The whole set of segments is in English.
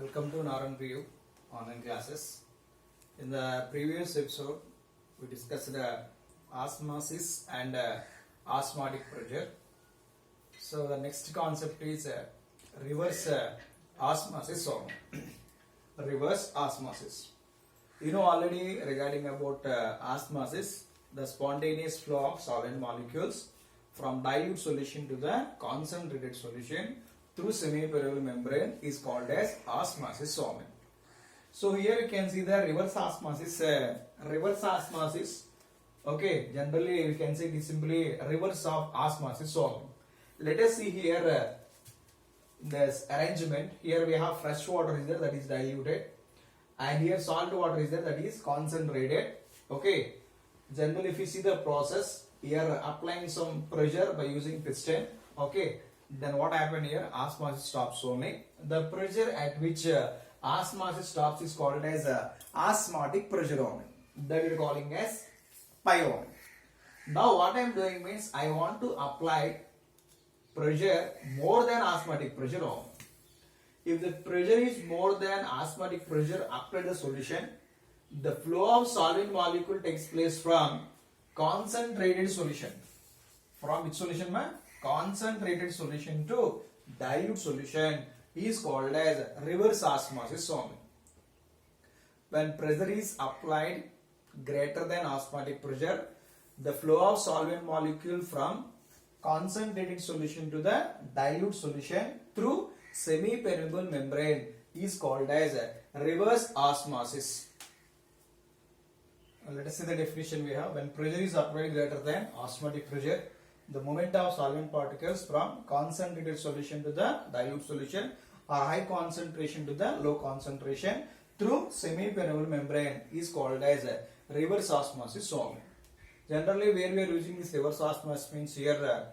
Welcome to Naran View online classes. In the previous episode, we discussed osmosis and osmotic pressure. So the next concept is reverse osmosis. So reverse osmosis. You know already regarding about osmosis, the spontaneous flow of solvent molecules from dilute solution to the concentrated solution through semi-permeable membrane is called as osmosis. So here you can see the reverse osmosis. Okay, generally we can say it is simply reverse of osmosis. Let us see here this arrangement. Here we have fresh water is there, that is diluted, and here salt water is there, that is concentrated. Okay, generally if you see the process, here applying some pressure by using piston. Okay, then what happened here? Osmosis stops only. The pressure at which osmosis stops is called as osmotic pressure only. That we are calling as pi only. Now what I am doing means I want to apply pressure more than osmotic pressure only. If the pressure is more than osmotic pressure after the solution, the flow of solvent molecule takes place from concentrated solution. From which solution, man? Concentrated solution to dilute solution is called as reverse osmosis only. When pressure is applied greater than osmotic pressure, the flow of solvent molecule from concentrated solution to the dilute solution through semi-permeable membrane is called as reverse osmosis. Let us see the definition we have. When pressure is applied greater than osmotic pressure, the movement of solvent particles from concentrated solution to the dilute solution or high concentration to the low concentration through semi-permeable membrane is called as reverse osmosis only. Generally, where we are using this reverse osmosis means here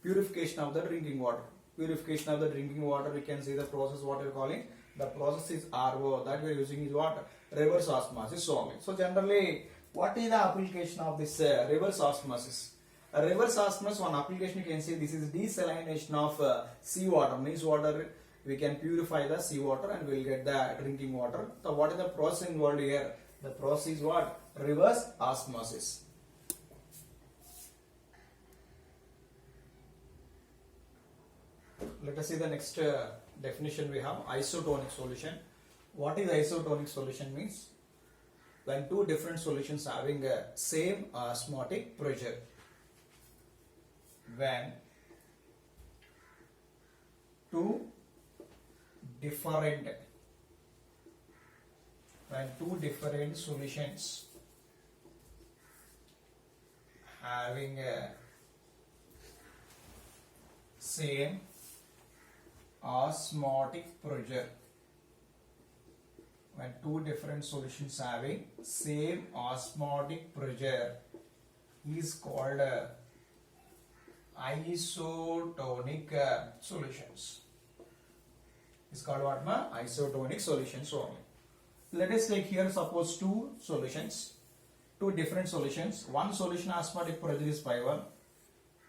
purification of the drinking water. Purification of the drinking water, we can see the process what we are calling. The process is RO, that we are using is what? Reverse osmosis only. So generally, what is the application of this reverse osmosis? Reverse osmosis, one application you can say this is desalination of seawater. Means water, we can purify the seawater and we will get the drinking water. So what is the process involved here? The process is what? Reverse osmosis. Let us see the next definition we have. Isotonic solution. What is isotonic solution means? When two different solutions having same osmotic pressure. When two different solutions having same osmotic pressure. When two different solutions having same osmotic pressure is called isotonic solutions. Is called what, ma? Isotonic solutions only. Let us take here suppose two different solutions. One solution osmotic pressure is pi 1.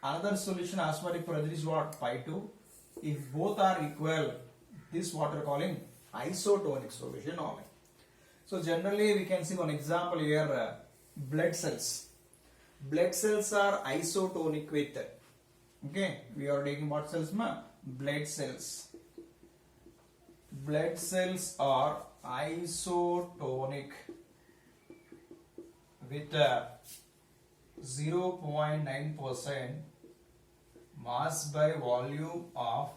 Another solution osmotic pressure is what? Pi 2. If both are equal, this what we are calling isotonic solution only. So generally we can see one example here, blood cells. Blood cells are isotonic with, okay, we are taking what cells, ma? Blood cells. Blood cells are isotonic with 0.9% mass by volume of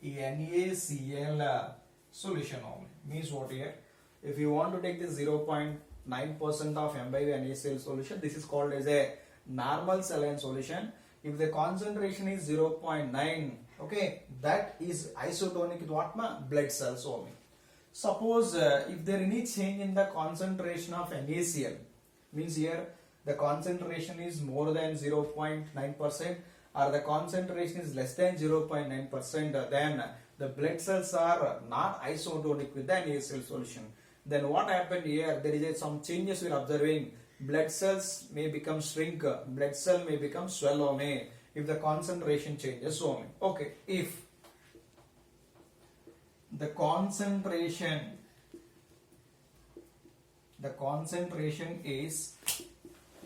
NaCl solution only. Means what here? If you want to take this 0.9% of M by NaCl solution, this is called as a normal saline solution. If the concentration is 0.9, okay, that is isotonic with what, ma? Blood cells only. Suppose if there any change in the concentration of NaCl, means here the concentration is more than 0.9% or the concentration is less than 0.9%, then the blood cells are not isotonic with the NaCl solution. Then what happened here? There is some changes we are observing. Blood cells may become shrink, blood cell may become swell only if the concentration changes only. Okay, if the concentration is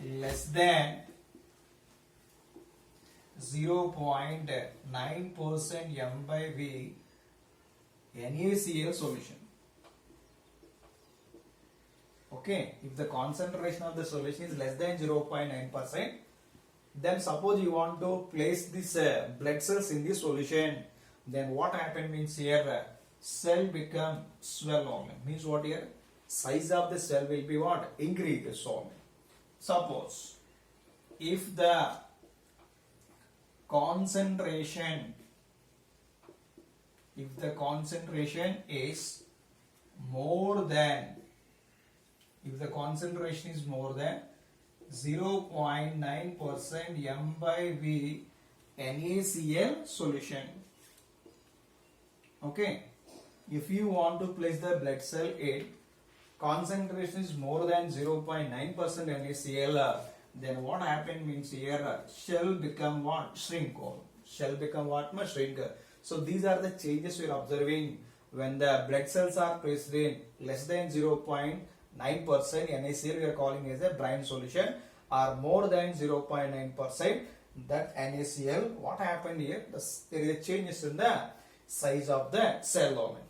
less than 0.9% m by v NaCl solution. Okay, if the concentration of the solution is less than 0.9%, then suppose you want to place this blood cells in the solution, then what happen means here cell become swell only. Means what here? Size of the cell will be what? Increases only. Suppose if the concentration is more than 0.9% m by v NaCl solution. Okay, if you want to place the blood cell in, concentration is more than 0.9% NaCl, then what happen means here shell become what? Shrink. Shell become what? Shrink. So these are the changes we are observing when the blood cells are placed in less than 0.9% NaCl, we are calling as a brine solution, or more than 0.9% that NaCl. What happened here? There is a changes in the size of the cell only.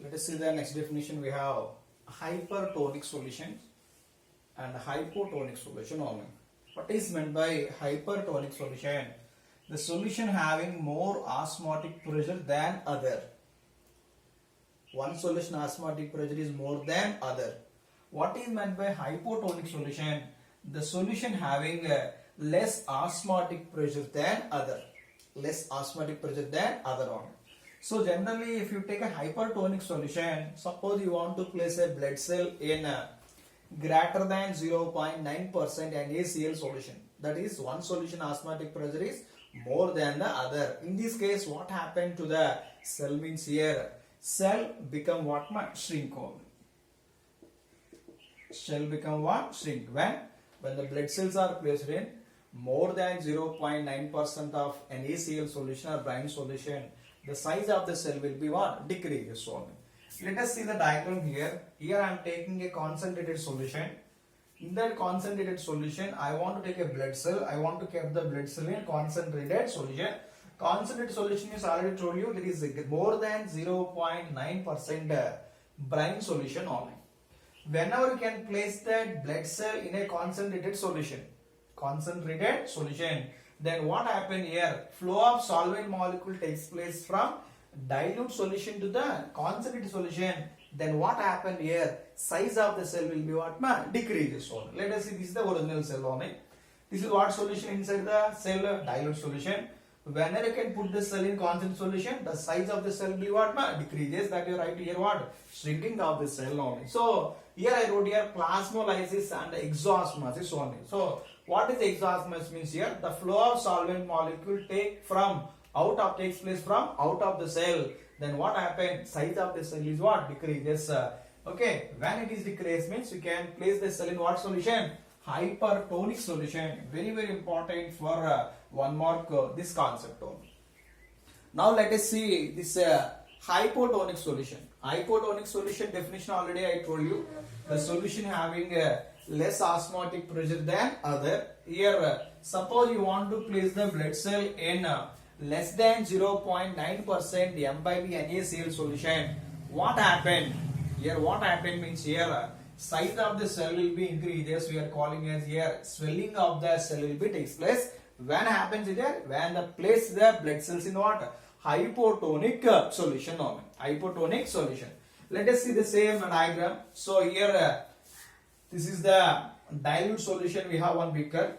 Let us see the next definition. We have hypertonic solution and hypotonic solution only. What is meant by hypertonic solution? The solution having more osmotic pressure than other. One solution osmotic pressure is more than other. What is meant by hypotonic solution? The solution having less osmotic pressure than other. Less osmotic pressure than other one. So generally if you take a hypertonic solution, suppose you want to place a blood cell in a greater than 0.9% NaCl solution. That is, one solution osmotic pressure is more than the other. In this case, what happened to the cell means here, cell become what? Shrink only. Shell become what? Shrink. When the blood cells are placed in more than 0.9% of NaCl solution or brine solution, the size of the cell will be what? Decreases only. Let us see the diagram here. Here I am taking a concentrated solution. In that concentrated solution, I want to take a blood cell. I want to keep the blood cell in concentrated solution. Concentrated solution is already told you that is more than 0.9% brine solution only. Whenever you can place that blood cell in a concentrated solution, then what happen here? Flow of solvent molecule takes place from dilute solution to the concentrated solution. Then what happened here? Size of the cell will be what? Decreases only. Let us see, this is the original cell only. This is what solution inside the cell? Dilute solution. Whenever you can put the cell in concentrated solution, the size of the cell will be what? Decreases. That you write here what? Shrinking of the cell only. So here I wrote here plasmolysis and exosmosis only. So what is exosmosis means here? The flow of solvent molecule takes place from out of the cell. Then what happens? Size of the cell is what? Decreases. Okay. When it is decreased means you can place the cell in what solution? Hypertonic solution. Very very important for 1 mark this concept only. Now let us see this hypotonic solution. Hypotonic solution definition already I told you. The solution having less osmotic pressure than other. Here suppose you want to place the blood cell in less than 0.9% m by v NaCl solution. What happened? Here what happened means here size of the cell will be increases. We are calling as here swelling of the cell will be takes place. When happens here? When the place the blood cells in what? Hypotonic solution only. Hypotonic solution. Let us see the same diagram. So here this is the dilute solution. We have one beaker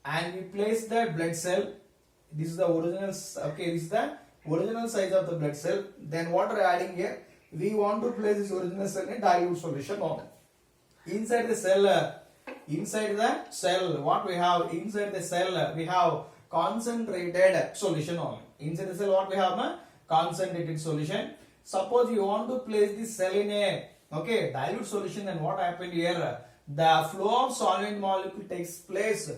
and we place the blood cell. This is the original. Okay, this is the original size of the blood cell. Then what we are adding here? We want to place this original cell in dilute solution only. Inside the cell, what we have? Inside the cell, we have concentrated solution only. Inside the cell, what we have? Concentrated solution. Suppose you want to place this cell in a dilute solution, then what happened here? The flow of solvent molecule takes place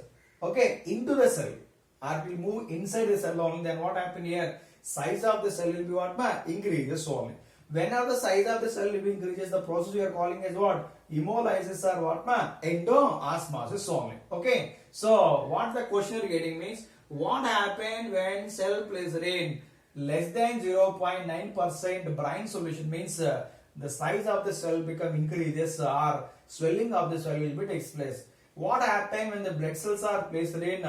okay, into the cell, or it will move inside the cell only, then what happen here? Size of the cell will be what? Increases only. Whenever the size of the cell will be increases, the process we are calling as what? Hemolysis or what? Endoosmosis only. Okay. So what the question you're getting means, what happened when cell placed in less than 0.9% brine solution, means the size of the cell become increases or swelling of the cell will be takes place. What happened when the blood cells are placed in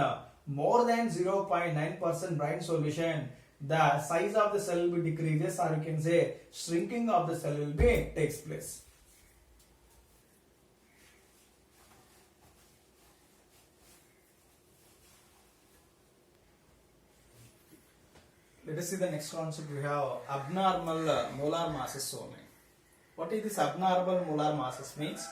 more than 0.9% brine solution? The size of the cell will be decreases, or you can say shrinking of the cell will be takes place. Let us see the next concept. We have abnormal molar masses only. What is this abnormal molar masses means?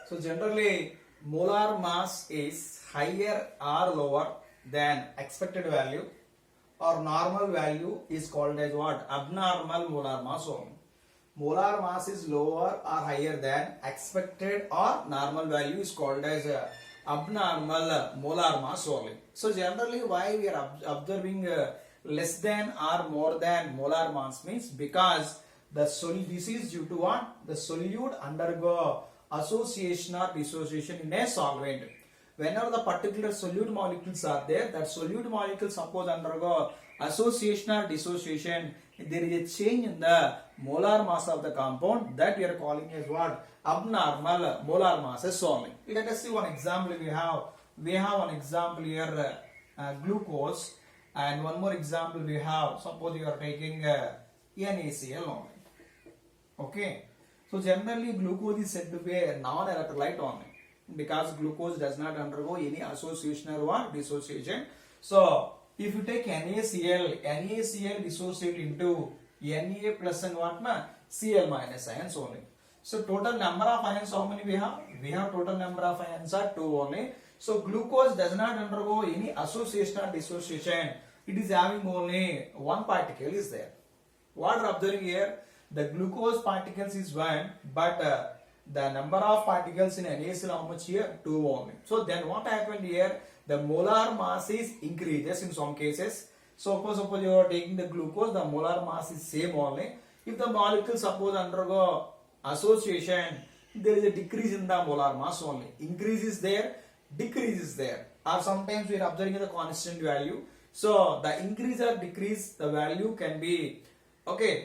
So generally molar mass is higher or lower than expected value, or normal value is called as what? Abnormal molar mass only. Molar mass is lower or higher than expected or normal value is called as abnormal molar mass only. So generally why we are observing less than or more than molar mass means, because this is due to what? The solute undergo association or dissociation in a solvent. Whenever the particular solute molecules are there, that solute molecules suppose undergo association or dissociation, there is a change in the molar mass of the compound, that we are calling as what? Abnormal molar masses only. Let us see one example. We have one example here, glucose, and one more example we have. Suppose you are taking NaCl only. Okay. So generally glucose is said to be a non-electrolyte only, because glucose does not undergo any association or what? Dissociation. So if you take NaCl dissociate into Na plus and what? Cl minus ions only. So total number of ions, how many we have? We have total number of ions are 2 only. So glucose does not undergo any association or dissociation. It is having only one particle is there. What are observing here? The glucose particles is 1, but the number of particles in NaCl how much here? 2 only. So then what happened here? The molar mass is increases in some cases. So suppose you are taking the glucose, the molar mass is same only. If the molecule suppose undergo association, there is a decrease in the molar mass only. Increase is there, decrease is there. Or sometimes we are observing the constant value. So the increase or decrease, the value can be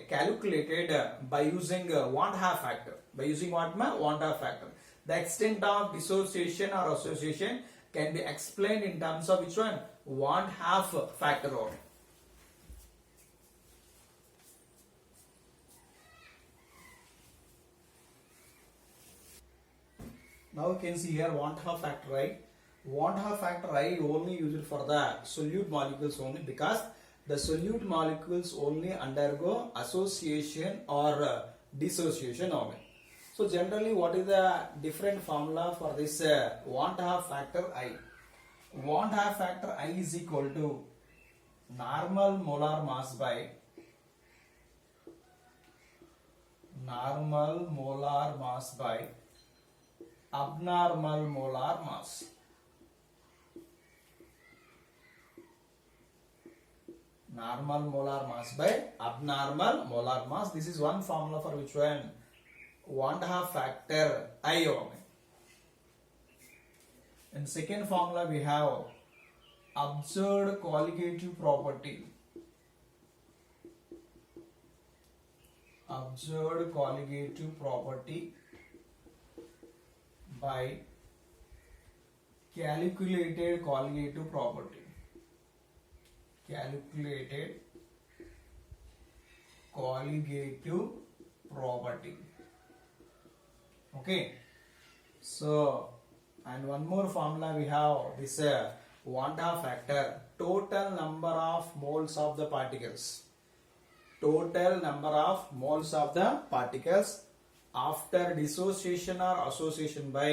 calculated by using 1/2 factor. By using what? 1/2 factor. The extent of dissociation or association can be explained in terms of which one? 1/2 factor only. Now you can see here 1/2 factor I. 1/2 factor I only used for the solute molecules only, because the solute molecules only undergo association or dissociation only. So generally what is the different formula for this 1/2 factor I? 1/2 factor I is equal to normal molar mass by abnormal molar mass. Normal molar mass by abnormal molar mass. This is one formula for which one? 1/2 factor I only. And second formula we have observed colligative property. Observed colligative property by calculated colligative property. Calculated colligative property. Okay. So, and one more formula we have this 1/2 factor, total number of moles of the particles. Total number of moles of the particles after dissociation or association by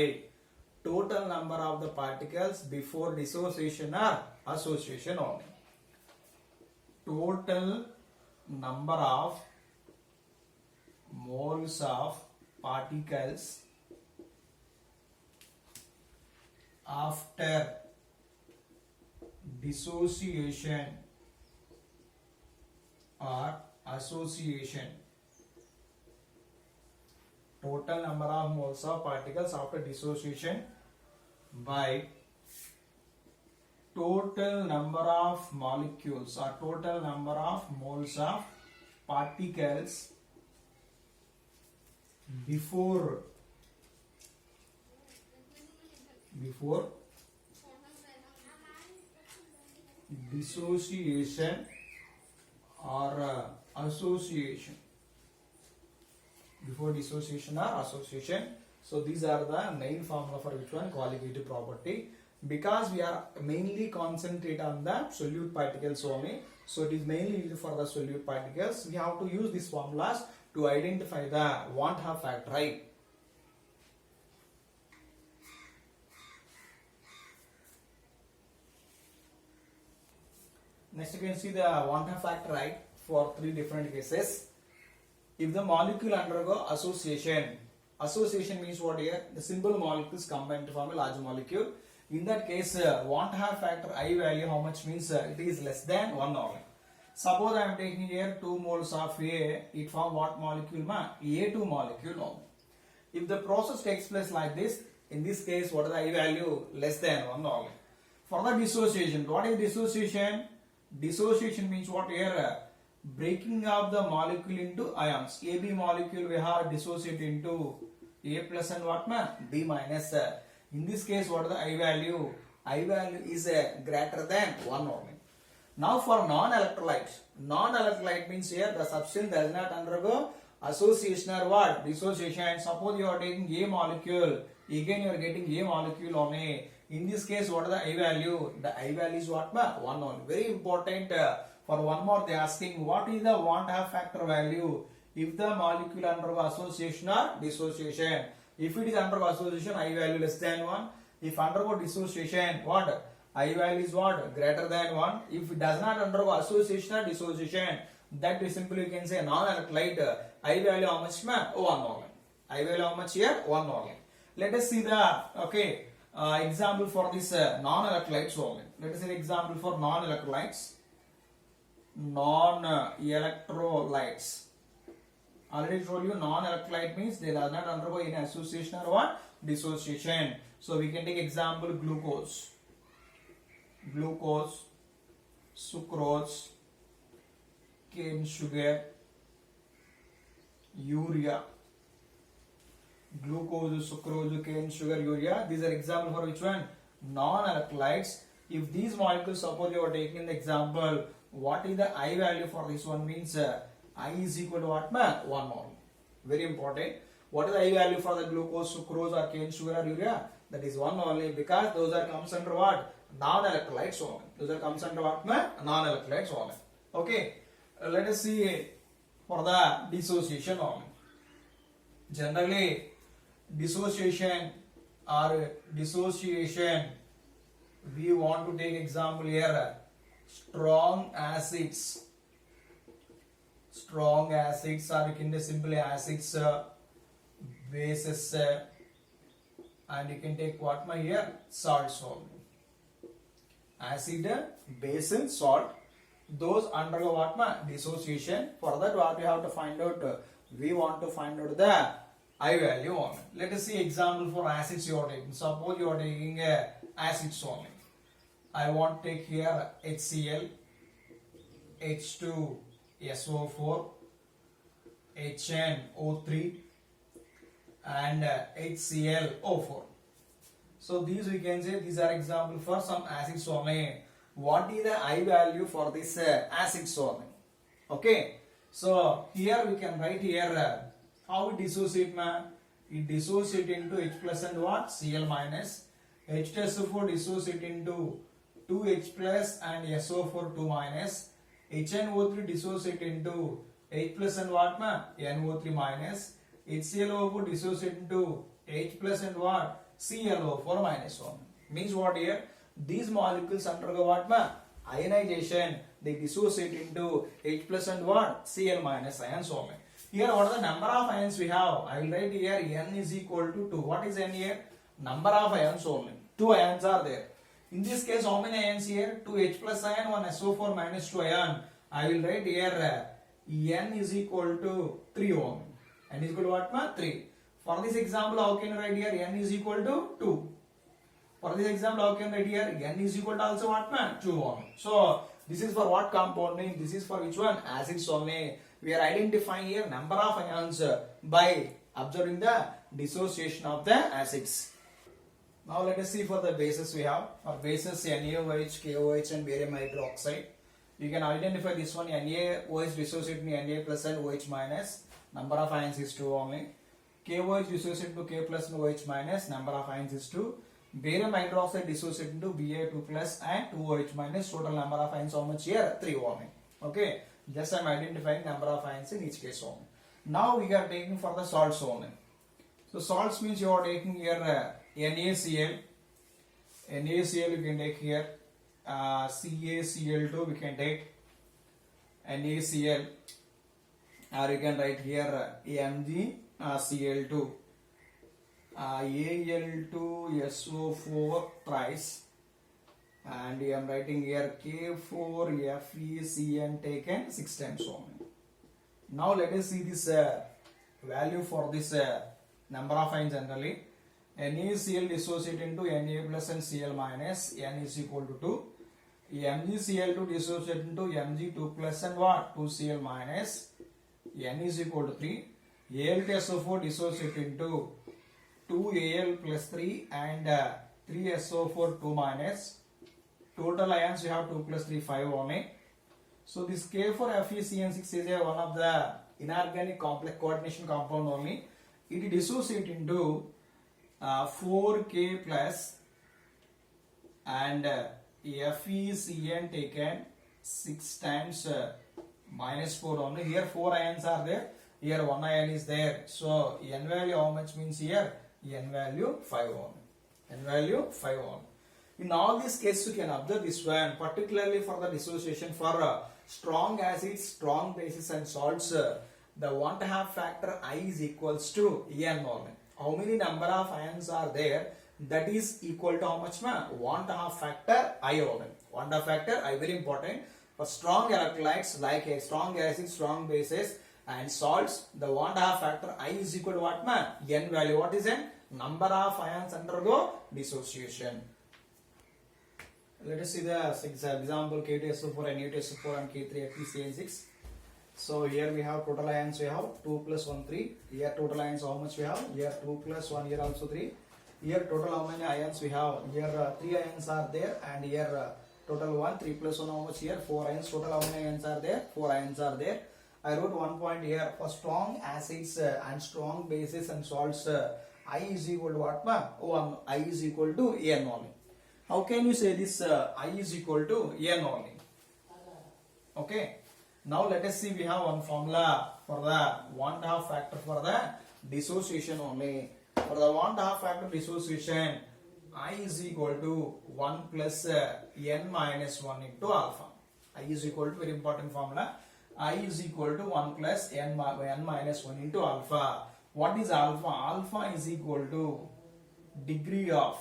total number of the particles before dissociation or association only. Total number of moles of particles after dissociation or association. Total number of moles of particles after dissociation by total number of molecules or total number of moles of particles before dissociation or association. Before dissociation or association. So these are the main formula for which one? Qualitative property. Because we are mainly concentrate on the solute particles only, so it is mainly used for the solute particles. We have to use these formulas to identify the want have factor, right? Next you can see the want have factor, right, for three different cases. If the molecule undergo association, association means what here? The simple molecules combine to form a large molecule. In that case, want have factor I value how much means it is less than 1 only. Suppose I am taking here 2 moles of A, it form what molecule ma? A2 molecule only. If the process takes place like this, in this case what is the I value? Less than 1 only. For the dissociation, what is dissociation? Dissociation means what here? Breaking up the molecule into ions. AB molecule we have dissociate into A plus and what ma? B minus. In this case, what is the I value? I value is greater than 1 only. Now for non-electrolytes. Non-electrolyte means here the substance does not undergo association or what? Dissociation. Suppose you are taking A molecule. Again you are getting A molecule only. In this case, what is the I value? The I value is what? 1 only. Very important. For one more they are asking what is the want have factor value if the molecule undergo association or dissociation. If it is undergo association, I value less than 1. If undergo dissociation, what? I value is what? Greater than 1. If it does not undergo association or dissociation, that is simply you can say non-electrolyte. I value how much? 1 only. I value how much here? 1 only. Let us see the example for this non-electrolytes only. Let us see the example for non-electrolytes. Non-electrolytes. Already told you non-electrolyte means they does not undergo any association or what? Dissociation. So we can take example glucose, sucrose, cane sugar, urea. Glucose, sucrose, cane sugar, urea. These are example for which one? Non-electrolytes. If these molecules, suppose you are taking the example, what is the I value for this one means I is equal to what? 1 only. Very important. What is the I value for the glucose, sucrose or cane sugar or urea? That is 1 only because those are comes under what? Non-electrolytes only. Those are comes under what? Non-electrolytes only. Okay. Let us see for the dissociation only. Generally, dissociation, we want to take example here. Strong acids or you can say simply acids, bases, and you can take what my here? Salts only. Acid, base and salt. Those undergo what my? Dissociation. For that what we have to find out? We want to find out the I value only. Let us see example for acids you are taking. Suppose you are taking acids only. I want to take here HCl, H2SO4, HNO3 and HClO4. So these we can say these are example for some acids only. What is the I value for this acids only? Okay. So here we can write here how it dissociate man. It dissociate into H plus and what? Cl minus. H2SO4 dissociate into 2H plus and SO4 2 minus. HNO3 dissociate into H plus and what ma? NO3 minus. HClO4 dissociate into H plus and what? ClO4 minus 1. Means what here? These molecules undergo what ma? Ionization. They dissociate into H plus and what? Cl minus ions only. Here what are the number of ions we have? I will write here N is equal to 2. What is N here? Number of ions only. 2 ions are there. In this case, how many ions here? 2 H plus ion, 1 SO4 minus 2 ion. I will write here N is equal to 3 ohm. N is equal to what, ma? 3. For this example, how can you write here? N is equal to 2. For this example, how can you write here? N is equal to also what, ma? 2 ohm. So, this is for what compounding? This is for which one? Acids only. We are identifying here number of ions by observing the dissociation of the acids. Now let us see for the bases we have. For bases NaOH, KOH and barium hydroxide. You can identify this one NaOH dissociated to Na plus and OH minus. Number of ions is 2 only. KOH dissociated to K plus and OH minus. Number of ions is 2. Barium hydroxide dissociated to Ba2 plus and 2OH minus. Total number of ions how much here? 3 only. Okay. Just I am identifying number of ions in each case only. Now we are taking for the salts only. So salts means you are taking here NaCl. NaCl you can take here. CaCl2 we can take. NaCl. Or you can write here MgCl2. Al2SO4 thrice. And I am writing here K4FeCN taken 6 times only. Now let us see this value for this number of ions generally. NaCl dissociate into Na plus and Cl minus. N is equal to 2. MgCl2 dissociate into Mg2 plus and what? 2Cl minus. N is equal to 3. Al2SO4 dissociate into 2Al plus 3 and 3SO4 2 minus. Total ions you have 2 plus 3 5 only. So this K4FeCN6 is one of the inorganic complex coordination compound only. It dissociate into 4K plus and FeCN taken 6 times minus 4 only. Here 4 ions are there. Here 1 ion is there. So N value how much means here? N value 5 only. N value 5 only. In all these cases, you can observe this one, particularly for the dissociation for strong acids, strong bases and salts, the 1.5 factor I is equals to N only. How many number of ions are there? That is equal to how much? 1.5 factor I only. 1.5 factor I, very important. For strong electrolytes like a strong acid, strong bases and salts, the 1.5 factor I is equal to what? N value. What is N? Number of ions undergo dissociation. Let us see the example K2SO4 and Na2SO4 and K3FeCN6. So here we have total ions we have 2 plus 1 3. Here total ions how much we have? Here 2 plus 1, here also 3. Here total how many ions we have? Here 3 ions are there and here total 1 3 plus 1 how much here? 4 ions. Total how many ions are there? 4 ions are there. I wrote 1 point here for strong acids and strong bases and salts. I is equal to what? 1. I is equal to N only. How can you say this I is equal to N only? Okay. Now let us see, we have one formula for the 1.5 factor for the dissociation only. For the 1.5 factor dissociation, I is equal to 1 plus N minus 1 into alpha. I is equal to, very important formula. I is equal to 1 plus N minus 1 into alpha. What is alpha? Alpha is equal to degree of.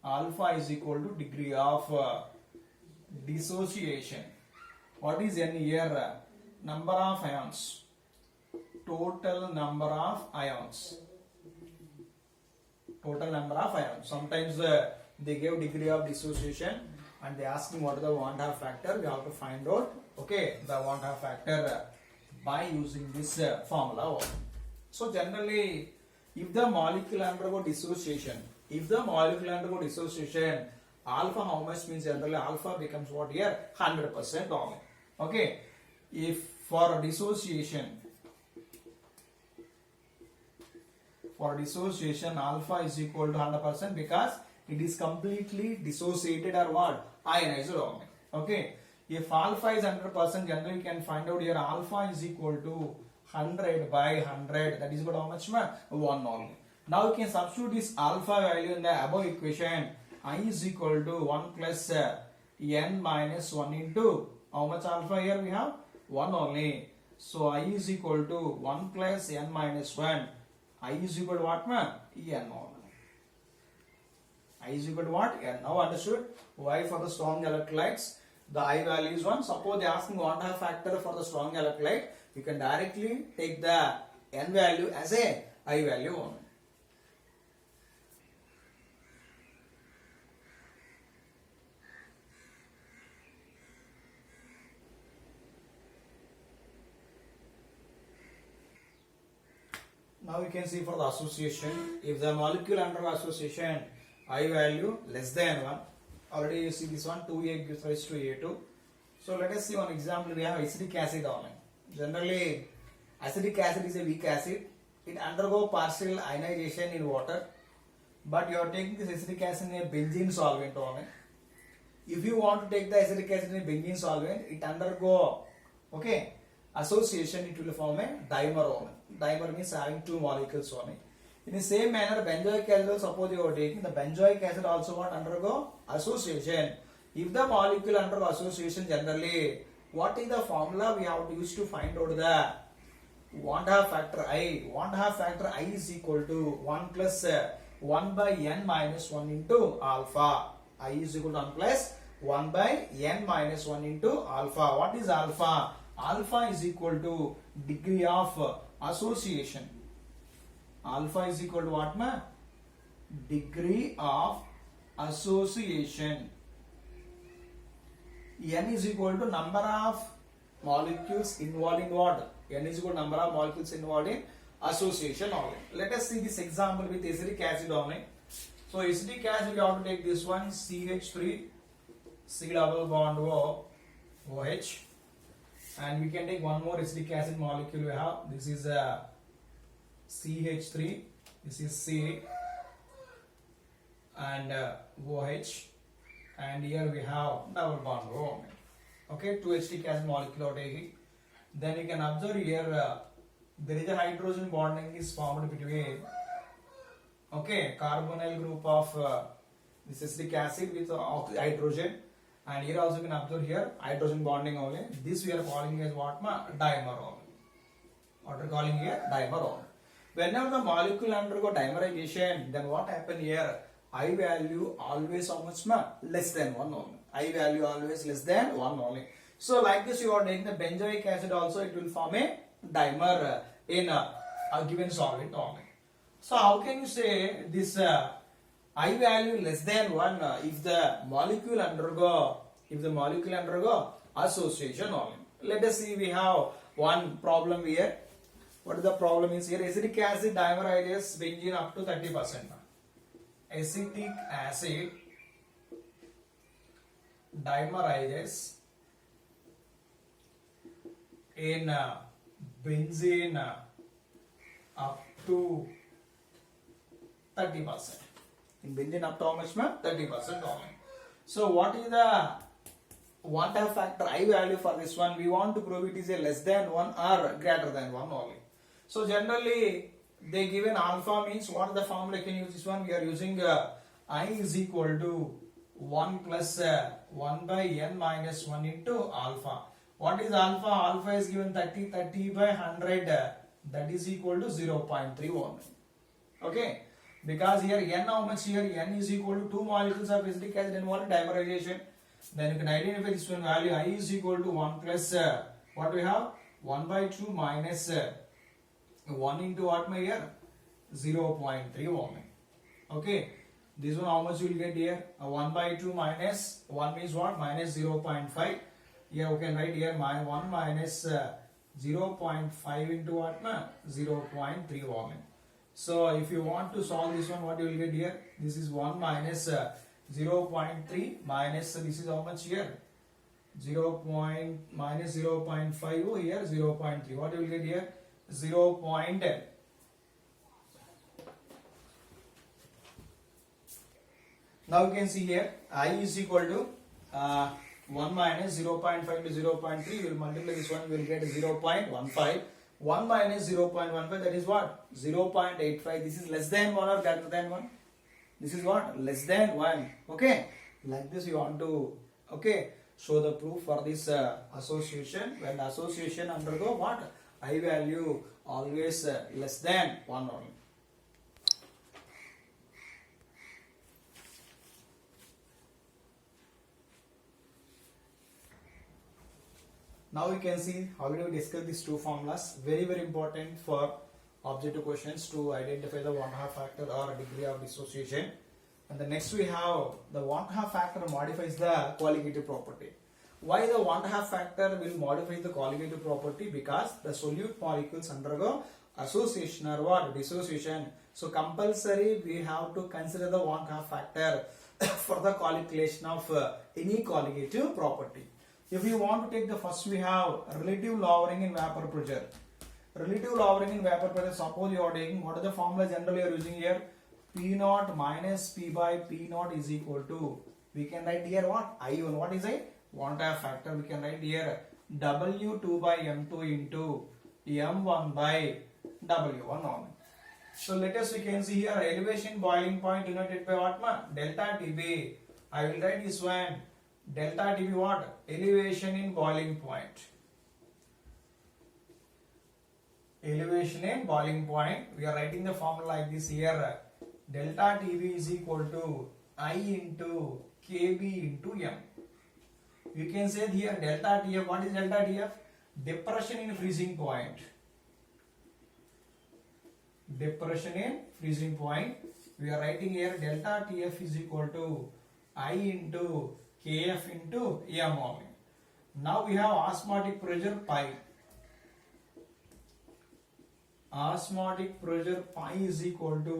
Alpha is equal to degree of dissociation. What is N here? Number of ions. Total number of ions. Total number of ions. Sometimes they give degree of dissociation and they asking what is the 1.5 factor. We have to find out, okay, the 1.5 factor by using this formula. So generally, if the molecule undergo dissociation, alpha how much means generally alpha becomes what here? 100% only. Okay. If for dissociation alpha is equal to 100% because it is completely dissociated or what? Ionized only. Okay. If alpha is 100%, generally you can find out here alpha is equal to 100 by 100. That is equal to how much? 1 only. Now you can substitute this alpha value in the above equation. I is equal to 1 plus N minus 1 into how much alpha here we have? 1 only. So I is equal to 1 plus N minus 1. I is equal to what? N only. I is equal to what? N. Now understood why for the strong electrolytes the I value is 1. Suppose they are asking what are factor for the strong electrolyte, you can directly take the N value as a I value 1. Now we can see for the association, if the molecule under association I value less than 1, already you see this one 2A gives rise to A2. So let us see one example. We have acetic acid only. Generally acetic acid is a weak acid. It undergo partial ionization in water, but you are taking this acetic acid in a benzene solvent only. If you want to take the acetic acid in a benzene solvent, it undergo association, it will form a dimer only. Dimer means having two molecules only. In the same manner, benzoic acid, suppose you are taking the benzoic acid also what undergo association. If the molecule undergo association, generally, what is the formula we have to use to find out the want half factor I? Want half factor I is equal to 1 plus 1 by n minus 1 into alpha. I is equal to 1 plus 1 by n minus 1 into alpha. What is alpha? Alpha is equal to degree of association. Alpha is equal to what, ma? Degree of association. N is equal to number of molecules involved in what? N is equal to number of molecules involved in association only. Let us see this example with acetic acid only. So acetic acid, we have to take this one CH3, C double bond O, OH. And we can take one more acetic acid molecule we have. This is CH3, this is C and OH, and here we have double bond O. Okay, two acetic acid molecule are taking. Then you can observe here there is a hydrogen bonding is formed between carbonyl group of this acetic acid with hydrogen. And here also you can observe here hydrogen bonding only. This we are calling as what, ma? Dimer only. What we are calling here? Dimer only. Whenever the molecule undergo dimerization, then what happen here? I value always how much, ma? Less than 1 only. I value always less than 1 only. So like this you are taking the benzoic acid also, it will form a dimer in a given solvent only. So how can you say this I value less than 1 if the molecule undergo association only. Let us see, we have one problem here. What is the problem is here? Acetic acid dimerizes benzene up to 30%. Acetic acid dimerizes in benzene up to 30%. In benzene up to how much, ma? 30% only. So what is the want half factor I value for this one? We want to prove it is a less than 1 or greater than 1 only. So generally they given alpha means what is the formula can use this one? We are using I is equal to 1 plus 1 by n minus 1 into alpha. What is alpha? Alpha is given 30 by 100, that is equal to 0.3 only. Okay. Because here n how much here? N is equal to 2 molecules of acetic acid involved in dimerization. Then you can identify this one value. I is equal to 1 plus what we have? 1 by 2 minus 1 into what my here? 0.3 only. Okay. This one how much you will get here? 1 by 2 minus 1 means what? Minus 0.5. Here we can write here 1 minus 0.5 into what? 0.3 only. So if you want to solve this one, what you will get here? This is 1 minus 0.3 minus this is how much here? Minus 0.5 over here 0.3. What you will get here? 0.10. Now you can see here I is equal to 1 minus 0.5 to 0.3. You will multiply this one, you will get 0.15. 1 minus 0.15, that is what? 0.85. This is less than 1 or greater than 1? This is what? Less than 1. Okay. Like this you want to show the proof for this association. When the association undergo what? I value always less than 1 only. Now we can see already we discussed these two formulas, very important for objective questions to identify the 1/2 factor or degree of dissociation. And the next we have the 1/2 factor modifies the colligative property. Why the 1/2 factor will modify the colligative property? Because the solute molecules undergo association or what? Dissociation. So compulsory we have to consider the 1/2 factor for the calculation of any colligative property. If you want to take the first, we have relative lowering in vapor pressure. Relative lowering in vapor pressure, suppose you are taking, what is the formula generally you are using here? P naught minus P by P naught is equal to, we can write here what? I1, what is it? 1/2 factor, we can write here W2 by M2 into M1 by W1 only. So let us, we can see here elevation boiling point denoted by what? Delta TB. I will write this one. Delta TB what? Elevation in boiling point. Elevation in boiling point. We are writing the formula like this here. Delta TB is equal to I into KB into M. You can say here delta TF. What is delta TF? Depression in freezing point. Depression in freezing point. We are writing here delta TF is equal to I into Kf into M only. Now we have osmotic pressure pi. Osmotic pressure pi is equal to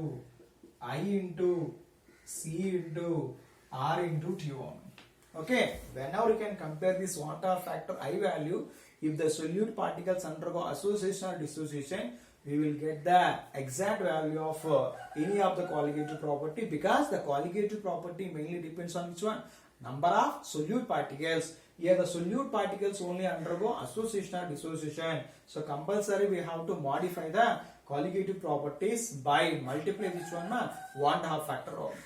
I into C into R into T only. Okay, whenever you can compare this 1/2 factor I value, if the solute particles undergo association or dissociation, we will get the exact value of any of the colligative property, because the colligative property mainly depends on which one? Number of solute particles. Here the solute particles only undergo association or dissociation. So compulsory we have to modify the colligative properties by multiply which one? 1/2 factor only.